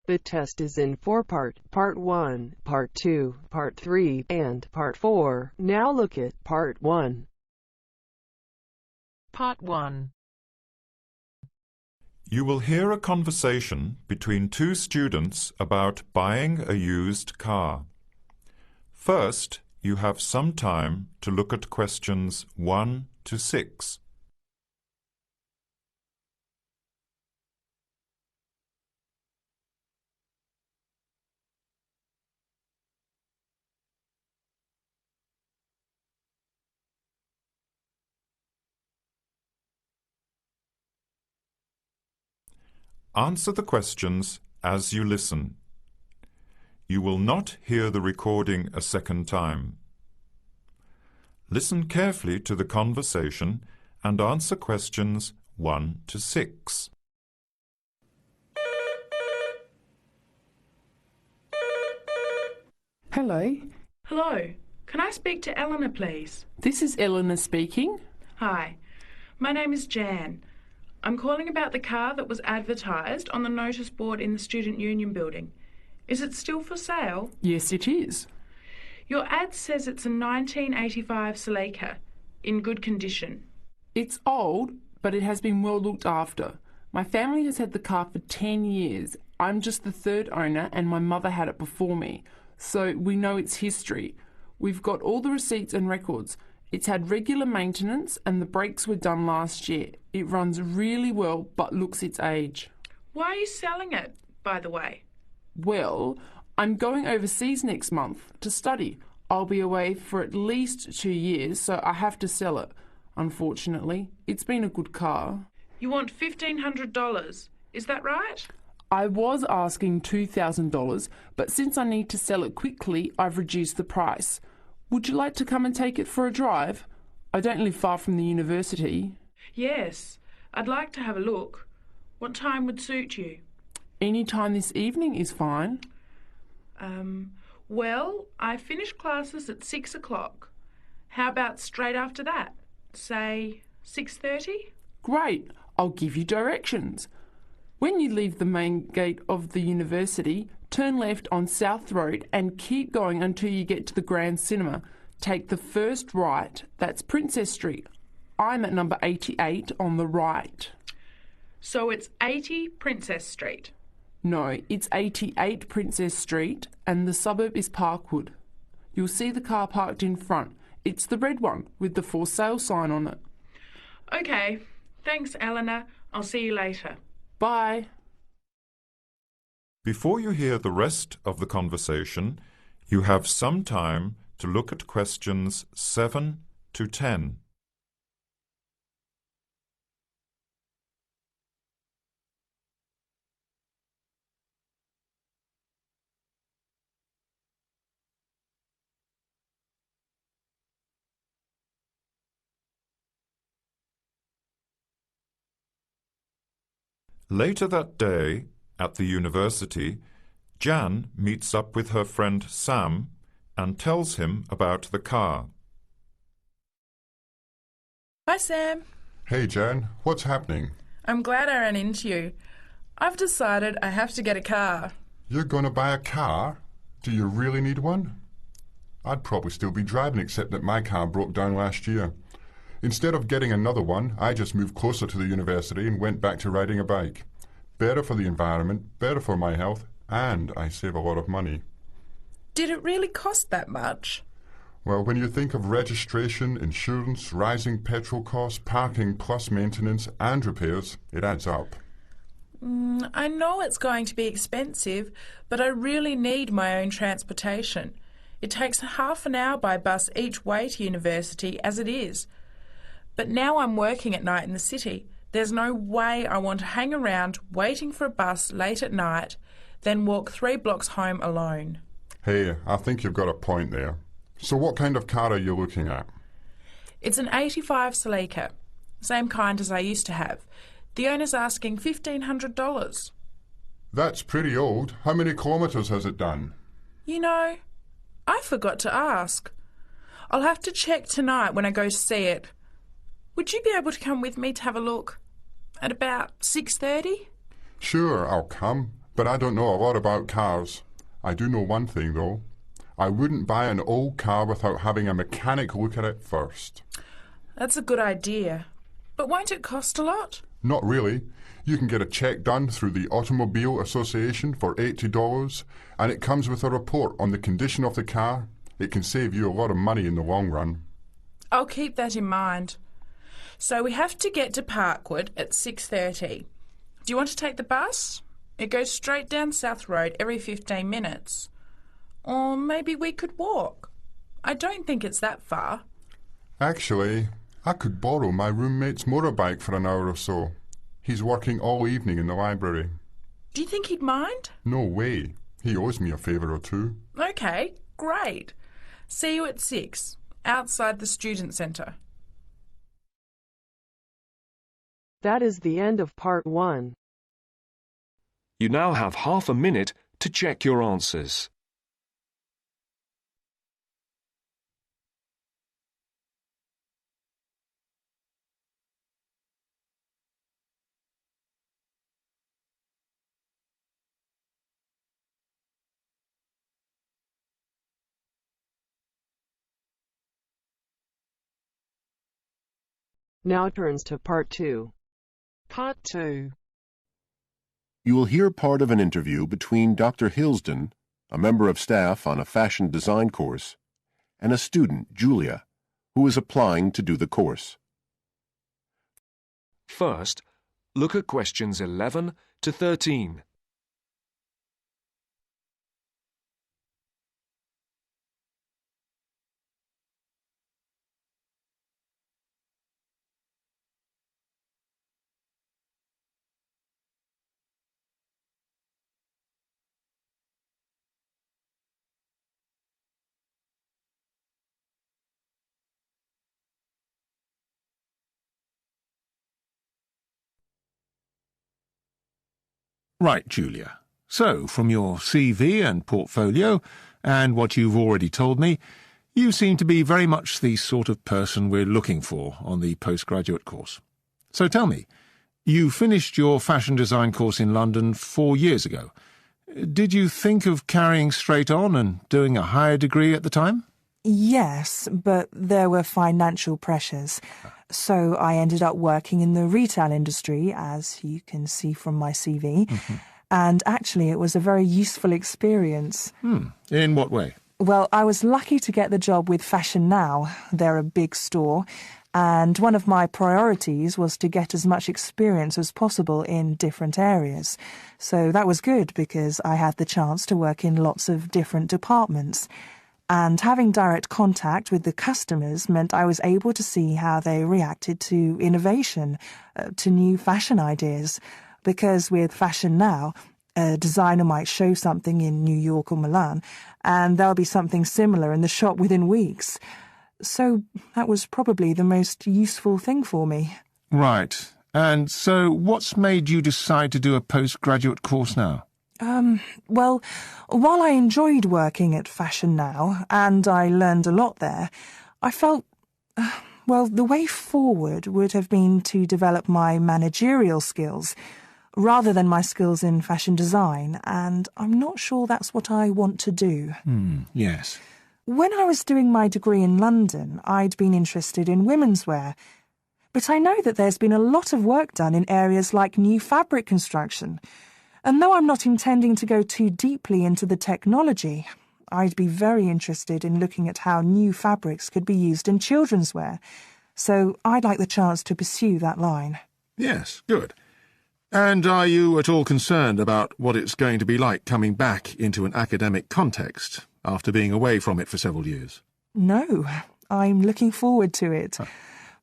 The test is in 4 parts, Part 1, Part 2, Part 3, and Part 4. Now look at Part 1. Part 1. You will hear a conversation between two students about buying a used car. First, you have some time to look at questions 1 to 6. Answer the questions as you listen. You will not hear the recording a second time. Listen carefully to the conversation and answer questions 1 to 6. Hello, Hello, can I speak to Eleanor, please? this is Eleanor speaking. Hi, my name is Jan. I'm calling about the car that was advertised on the notice board in the Student Union building. Is it still for sale? Yes, it is. Your ad says it's a 1985 Celica, in good condition. It's old, but it has been well looked after. My family has had the car for 10 years. I'm just the third owner and my mother had it before me, so we know its history. We've got all the receipts and records. It's had regular maintenance and the brakes were done last year. It runs really well but looks its age. Why are you selling it, by the way? Well, I'm going overseas next month to study. I'll be away for at least 2 years, so I have to sell it. Unfortunately, it's been a good car. You want $1,500, is that right? I was asking $2,000, but since I need to sell it quickly, I've reduced the price. Would you like to come and take it for a drive? I don't live far from the university. Yes, I'd like to have a look. What time would suit you? Any time this evening is fine. Well, I finish classes at 6 o'clock. How about straight after that? Say 6:30? Great, I'll give you directions. When you leave the main gate of the university, turn left on South Road and keep going until you get to the Grand Cinema. Take the first right, that's Princess Street. I'm at number 88 on the right. So it's 80 Princess Street. No, it's 88 Princess Street and the suburb is Parkwood. You'll see the car parked in front. It's the red one with the for sale sign on it. Okay, thanks Eleanor. I'll see you later. Bye. Before you hear the rest of the conversation, you have some time to look at questions 7 to 10. Later that day, at the university, Jan meets up with her friend Sam and tells him about the car. Hi, Sam. Hey, Jan. What's happening? I'm glad I ran into you. I've decided I have to get a car. You're going to buy a car? Do you really need one? I'd probably still be driving, except that my car broke down last year. Instead of getting another one, I just moved closer to the university and went back to riding a bike. Better for the environment, better for my health, and I save a lot of money. Did it really cost that much? Well, when you think of registration, insurance, rising petrol costs, parking plus maintenance and repairs, it adds up. I know it's going to be expensive, but I really need my own transportation. It takes half an hour by bus each way to university as it is. But now I'm working at night in the city. There's no way I want to hang around waiting for a bus late at night, then walk 3 blocks home alone. Hey, I think you've got a point there. So what kind of car are you looking at? It's an 85 Celica, same kind as I used to have. The owner's asking $1,500. That's pretty old. How many kilometres has it done? You know, I forgot to ask. I'll have to check tonight when I go to see it. Would you be able to come with me to have a look? At about 6:30? Sure, I'll come. but I don't know a lot about cars. I do know one thing, though. I wouldn't buy an old car without having a mechanic look at it first. That's a good idea. But won't it cost a lot? Not really. You can get a check done through the Automobile Association for $80, and it comes with a report on the condition of the car. It can save you a lot of money in the long run. I'll keep that in mind. So we have to get to Parkwood at 6:30. Do you want to take the bus? It goes straight down South Road every 15 minutes. Or maybe we could walk. I don't think it's that far. Actually, I could borrow my roommate's motorbike for an hour or so. He's working all evening in the library. Do you think he'd mind? No way. He owes me a favour or two. Okay, great. See you at 6, outside the student centre. That is the end of part 1. You now have half a minute to check your answers. Now turns to part 2. Part 2. You will hear part of an interview between Dr. Hilsden, a member of staff on a fashion design course, and a student, Julia, who is applying to do the course. First, look at questions 11 to 13. Right, Julia. So, from your CV and portfolio, and what you've already told me, you seem to be very much the sort of person we're looking for on the postgraduate course. So tell me, you finished your fashion design course in London 4 years ago. Did you think of carrying straight on and doing a higher degree at the time? Yes, but there were financial pressures. So I ended up working in the retail industry, as you can see from my CV. And actually, it was a very useful experience. In what way? Well, I was lucky to get the job with Fashion Now. They're a big store. And one of my priorities was to get as much experience as possible in different areas. So that was good because I had the chance to work in lots of different departments. And having direct contact with the customers meant I was able to see how they reacted to innovation, to new fashion ideas. Because with Fashion Now, a designer might show something in New York or Milan, and there'll be something similar in the shop within weeks. So that was probably the most useful thing for me. Right. And so what's made you decide to do a postgraduate course now? Well, while I enjoyed working at Fashion Now, and I learned a lot there, I felt, well, the way forward would have been to develop my managerial skills, rather than my skills in fashion design, and I'm not sure that's what I want to do. Yes. When I was doing my degree in London, I'd been interested in women's wear, but I know that there's been a lot of work done in areas like new fabric construction. And though I'm not intending to go too deeply into the technology, I'd be very interested in looking at how new fabrics could be used in children's wear. So I'd like the chance to pursue that line. Yes, good. And are you at all concerned about what it's going to be like coming back into an academic context after being away from it for several years? No, I'm looking forward to it.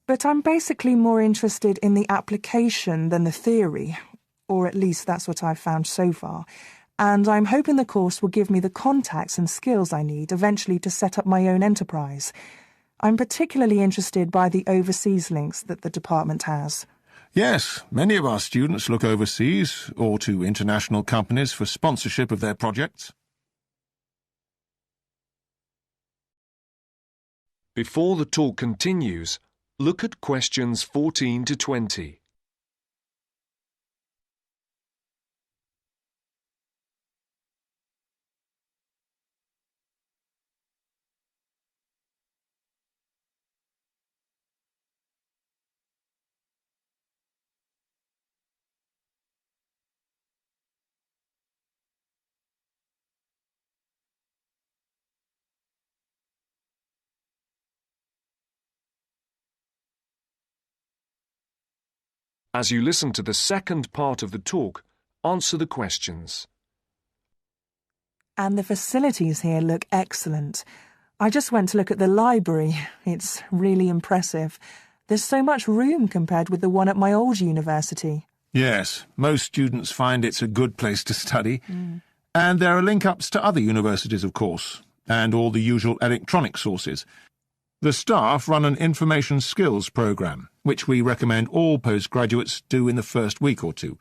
But I'm basically more interested in the application than the theory. Or at least that's what I've found so far, and I'm hoping the course will give me the contacts and skills I need eventually to set up my own enterprise. I'm particularly interested by the overseas links that the department has. Yes, many of our students look overseas or to international companies for sponsorship of their projects. Before the talk continues, look at questions 14 to 20. As you listen to the second part of the talk, answer the questions. And the facilities here look excellent. I just went to look at the library. It's really impressive. There's so much room compared with the one at my old university. Yes, most students find it's a good place to study. And there are link-ups to other universities, of course, and all the usual electronic sources. The staff run an information skills programme, which we recommend all postgraduates do in the first week or two.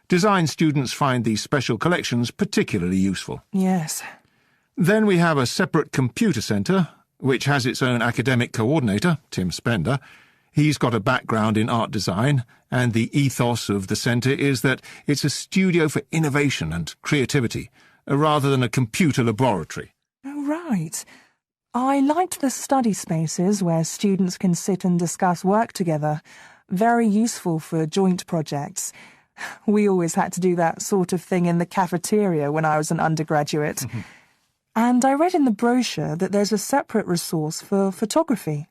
Design students find these special collections particularly useful. Yes. Then we have a separate computer centre, which has its own academic coordinator, Tim Spender. He's got a background in art design, and the ethos of the centre is that it's a studio for innovation and creativity, rather than a computer laboratory. Oh, right. I liked the study spaces where students can sit and discuss work together. Very useful for joint projects. We always had to do that sort of thing in the cafeteria when I was an undergraduate. And I read in the brochure that there's a separate resource for photography.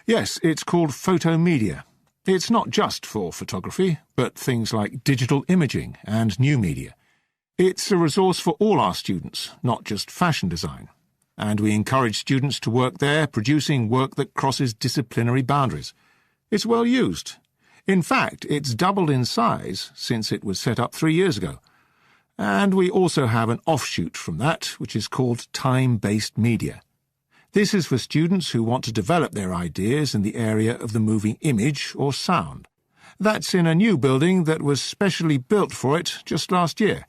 Yes, it's called Photomedia. It's not just for photography, but things like digital imaging and new media. It's a resource for all our students, not just fashion design. And we encourage students to work there, producing work that crosses disciplinary boundaries. It's well used. In fact, it's doubled in size since it was set up 3 years ago. And we also have an offshoot from that, which is called time-based media. This is for students who want to develop their ideas in the area of the moving image or sound. That's in a new building that was specially built for it just last year.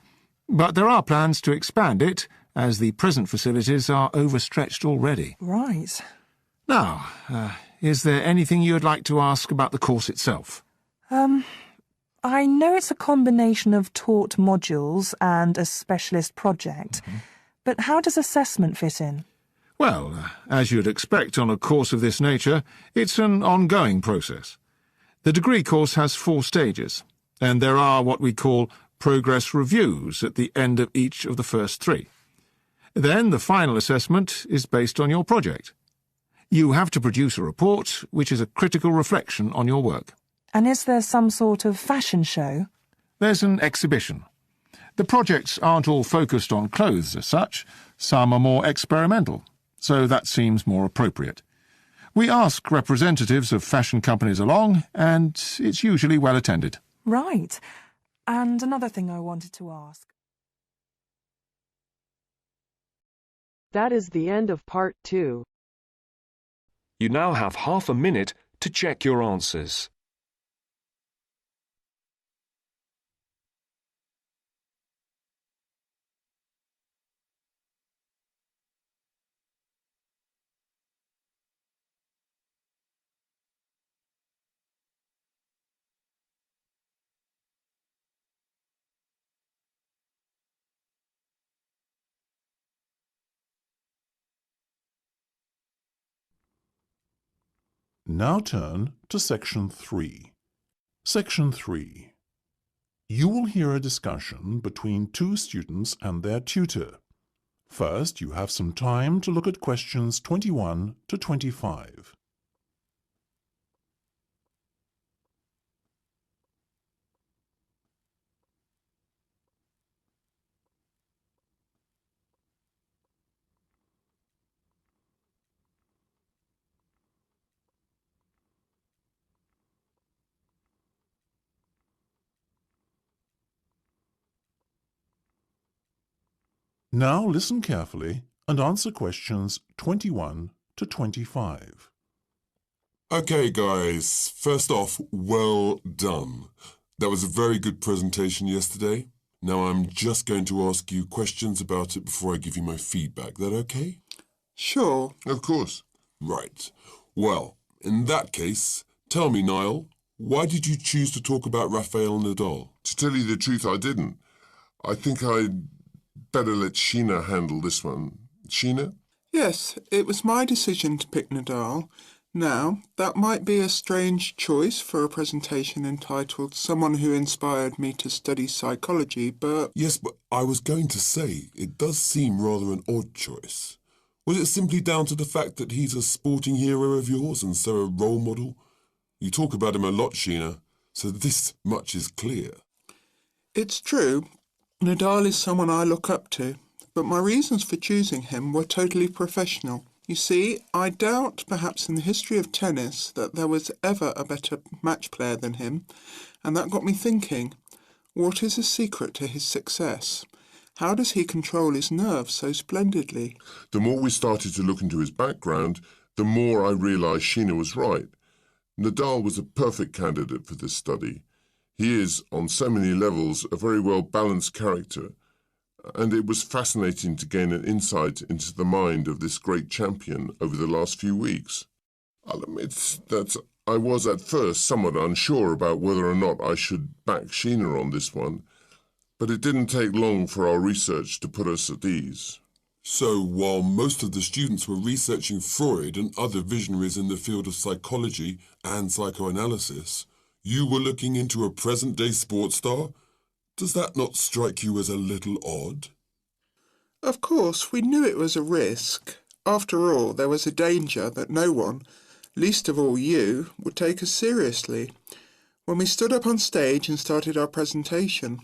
But there are plans to expand it, as the present facilities are overstretched already. Right. Now, is there anything you would like to ask about the course itself? I know it's a combination of taught modules and a specialist project, but how does assessment fit in? Well, as you'd expect on a course of this nature, it's an ongoing process. The degree course has 4 stages, and there are what we call progress reviews at the end of each of the first 3. Then the final assessment is based on your project. You have to produce a report which is a critical reflection on your work. And is there some sort of fashion show? There's an exhibition. The projects aren't all focused on clothes as such. Some are more experimental, so that seems more appropriate. We ask representatives of fashion companies along, and it's usually well attended. Right. And another thing I wanted to ask. That is the end of part 2. You now have half a minute to check your answers. Now turn to Section 3. Section 3. You will hear a discussion between 2 students and their tutor. First, you have some time to look at questions 21 to 25. Now listen carefully and answer questions 21 to 25. Okay, guys. First off, well done. That was a very good presentation yesterday. Now I'm just going to ask you questions about it before I give you my feedback. That okay? Sure. Of course. Right. Well, in that case, tell me, Niall, why did you choose to talk about Rafael Nadal? To tell you the truth, I didn't. I think I'd better let Sheena handle this one. Sheena? Yes, it was my decision to pick Nadal. Now, that might be a strange choice for a presentation entitled Someone Who Inspired Me to Study Psychology, but... Yes, but I was going to say, it does seem rather an odd choice. Was it simply down to the fact that he's a sporting hero of yours and so a role model? You talk about him a lot, Sheena, so this much is clear. It's true, Nadal is someone I look up to, but my reasons for choosing him were totally professional. You see, I doubt perhaps in the history of tennis that there was ever a better match player than him, and that got me thinking, what is the secret to his success? How does he control his nerves so splendidly? The more we started to look into his background, the more I realised Sheena was right. Nadal was a perfect candidate for this study. He is, on so many levels, a very well-balanced character, and it was fascinating to gain an insight into the mind of this great champion over the last few weeks. I'll admit that I was at first somewhat unsure about whether or not I should back Sheena on this one, but it didn't take long for our research to put us at ease. So, while most of the students were researching Freud and other visionaries in the field of psychology and psychoanalysis, you were looking into a present-day sports star? Does that not strike you as a little odd? Of course, we knew it was a risk. After all, there was a danger that no one, least of all you, would take us seriously when we stood up on stage and started our presentation.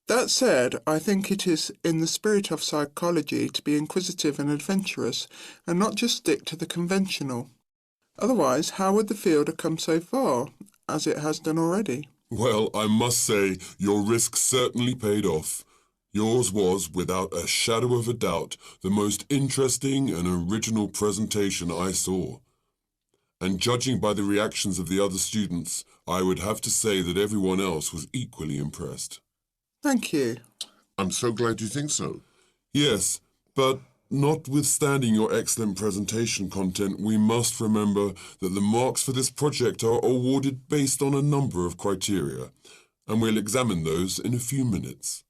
That said, I think it is in the spirit of psychology to be inquisitive and adventurous, and not just stick to the conventional. Otherwise, how would the field have come so far, as it has done already? Well, I must say, your risk certainly paid off. Yours was, without a shadow of a doubt, the most interesting and original presentation I saw. And judging by the reactions of the other students, I would have to say that everyone else was equally impressed. Thank you. I'm so glad you think so. Yes, but notwithstanding your excellent presentation content, we must remember that the marks for this project are awarded based on a number of criteria, and we'll examine those in a few minutes.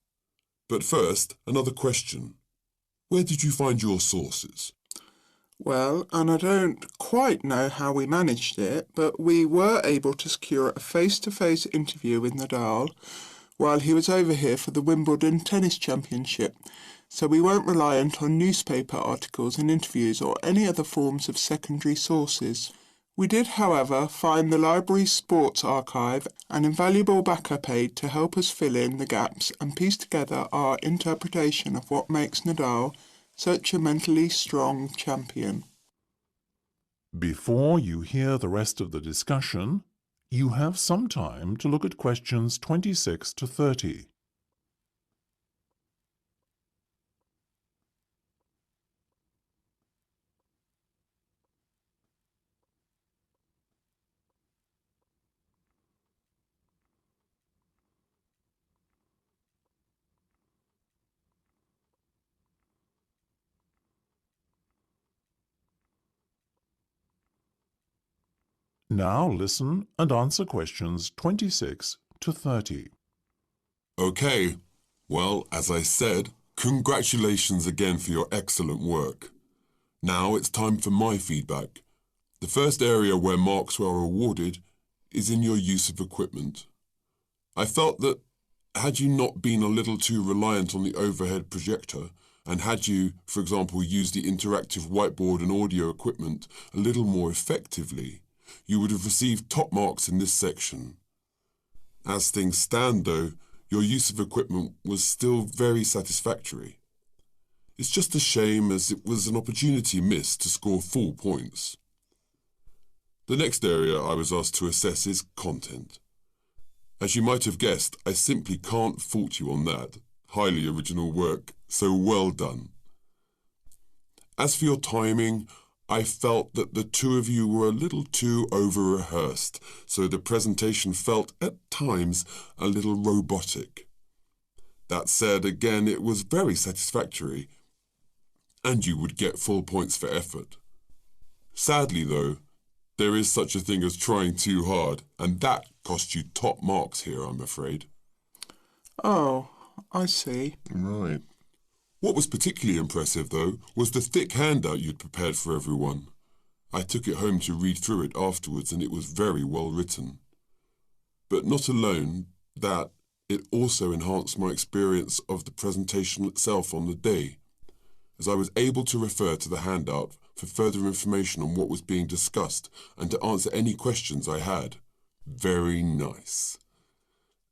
But first, another question. Where did you find your sources? Well, and I don't quite know how we managed it, but we were able to secure a face-to-face interview with Nadal while he was over here for the Wimbledon Tennis Championship, so we weren't reliant on newspaper articles and interviews or any other forms of secondary sources. We did, however, find the library's sports archive an invaluable backup aid to help us fill in the gaps and piece together our interpretation of what makes Nadal such a mentally strong champion. Before you hear the rest of the discussion, you have some time to look at questions 26 to 30. Now listen and answer questions 26 to 30. Okay. Well, as I said, congratulations again for your excellent work. Now it's time for my feedback. The first area where marks were awarded is in your use of equipment. I felt that had you not been a little too reliant on the overhead projector, and had you, for example, used the interactive whiteboard and audio equipment a little more effectively, you would have received top marks in this section. As things stand, though, your use of equipment was still very satisfactory. It's just a shame as it was an opportunity missed to score full points. The next area I was asked to assess is content. As you might have guessed, I simply can't fault you on that. Highly original work, so well done. As for your timing, I felt that the two of you were a little too over-rehearsed, so the presentation felt, at times, a little robotic. That said, again, it was very satisfactory, and you would get full points for effort. Sadly, though, there is such a thing as trying too hard, and that cost you top marks here, I'm afraid. Oh, I see. Right. What was particularly impressive, though, was the thick handout you'd prepared for everyone. I took it home to read through it afterwards, and it was very well written. But not alone that, it also enhanced my experience of the presentation itself on the day, as I was able to refer to the handout for further information on what was being discussed and to answer any questions I had. Very nice.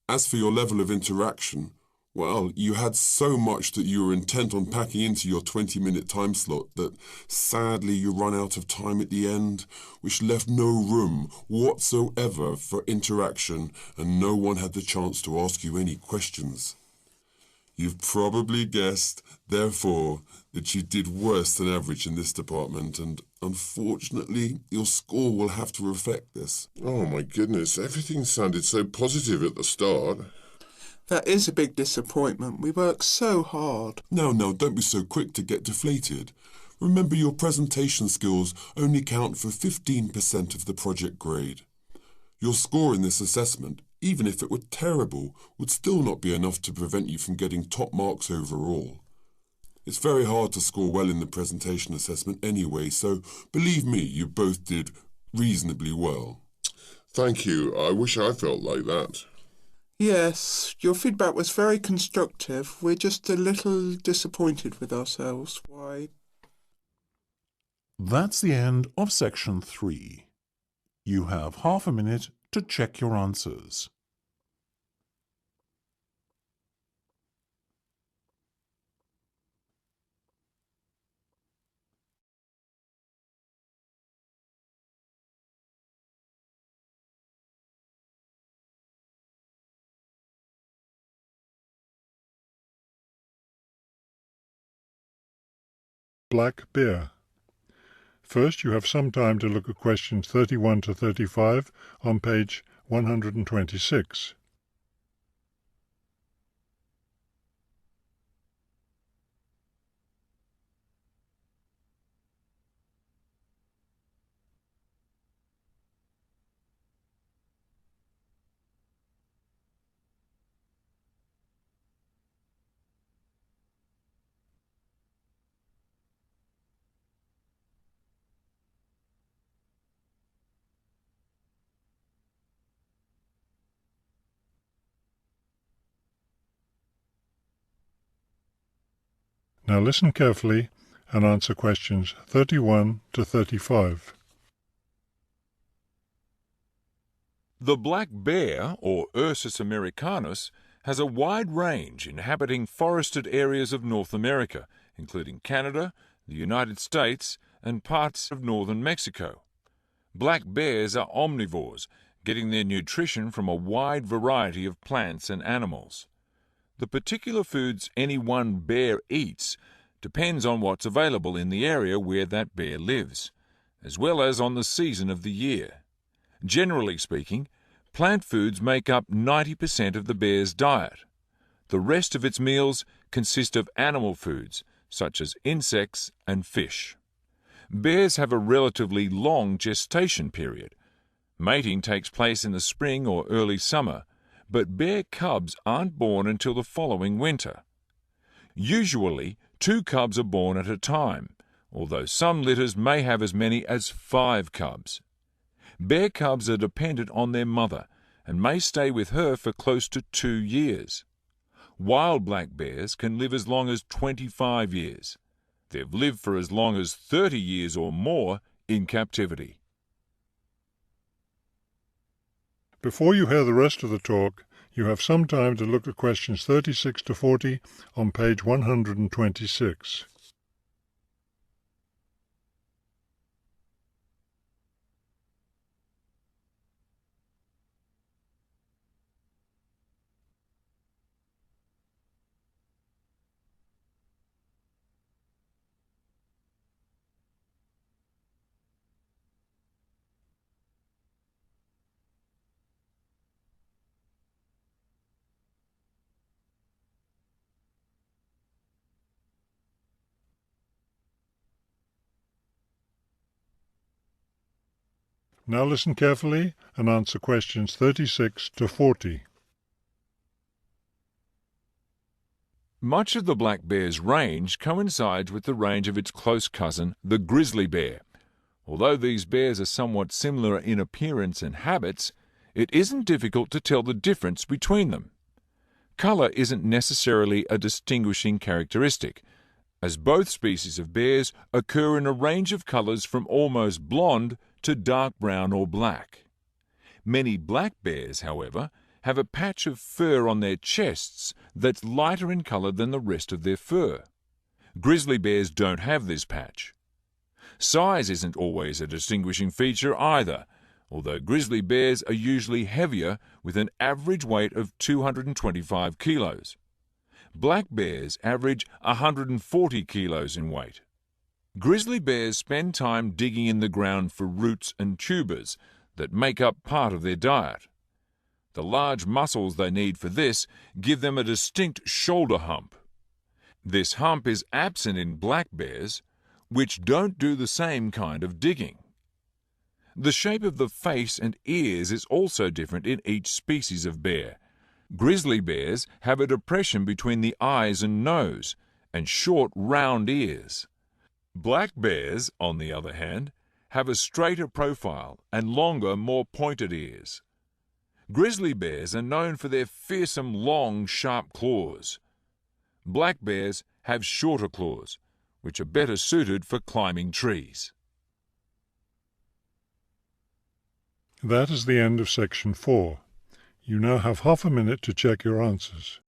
As for your level of interaction, well, you had so much that you were intent on packing into your 20-minute time slot that sadly you run out of time at the end, which left no room whatsoever for interaction and no one had the chance to ask you any questions. You've probably guessed, therefore, that you did worse than average in this department, and unfortunately, your score will have to reflect this. Oh my goodness, everything sounded so positive at the start. That is a big disappointment. We worked so hard. Now, don't be so quick to get deflated. Remember, your presentation skills only count for 15% of the project grade. Your score in this assessment, even if it were terrible, would still not be enough to prevent you from getting top marks overall. It's very hard to score well in the presentation assessment anyway, so believe me, you both did reasonably well. Thank you. I wish I felt like that. Yes, your feedback was very constructive. We're just a little disappointed with ourselves. Why? That's the end of section 3. You have half a minute to check your answers. Black bear. First, you have some time to look at questions 31 to 35 on page 126. Now listen carefully and answer questions 31 to 35. The black bear, or Ursus americanus, has a wide range inhabiting forested areas of North America, including Canada, the United States, and parts of northern Mexico. Black bears are omnivores, getting their nutrition from a wide variety of plants and animals. The particular foods any one bear eats depends on what's available in the area where that bear lives, as well as on the season of the year. Generally speaking, plant foods make up 90% of the bear's diet. The rest of its meals consist of animal foods, such as insects and fish. Bears have a relatively long gestation period. Mating takes place in the spring or early summer, but bear cubs aren't born until the following winter. Usually, 2 cubs are born at a time, although some litters may have as many as 5 cubs. Bear cubs are dependent on their mother and may stay with her for close to 2 years. Wild black bears can live as long as 25 years. They've lived for as long as 30 years or more in captivity. Before you hear the rest of the talk, you have some time to look at questions 36 to 40 on page 126. Now listen carefully and answer questions 36 to 40. Much of the black bear's range coincides with the range of its close cousin, the grizzly bear. Although these bears are somewhat similar in appearance and habits, it isn't difficult to tell the difference between them. Color isn't necessarily a distinguishing characteristic, as both species of bears occur in a range of colors from almost blonde to dark brown or black. Many black bears, however, have a patch of fur on their chests that's lighter in colour than the rest of their fur. Grizzly bears don't have this patch. Size isn't always a distinguishing feature either, although grizzly bears are usually heavier with an average weight of 225 kilos. Black bears average 140 kilos in weight. Grizzly bears spend time digging in the ground for roots and tubers that make up part of their diet. The large muscles they need for this give them a distinct shoulder hump. This hump is absent in black bears, which don't do the same kind of digging. The shape of the face and ears is also different in each species of bear. Grizzly bears have a depression between the eyes and nose, and short, round ears. Black bears, on the other hand, have a straighter profile and longer, more pointed ears. Grizzly bears are known for their fearsome, long, sharp claws. Black bears have shorter claws, which are better suited for climbing trees. That is the end of section 4. You now have half a minute to check your answers.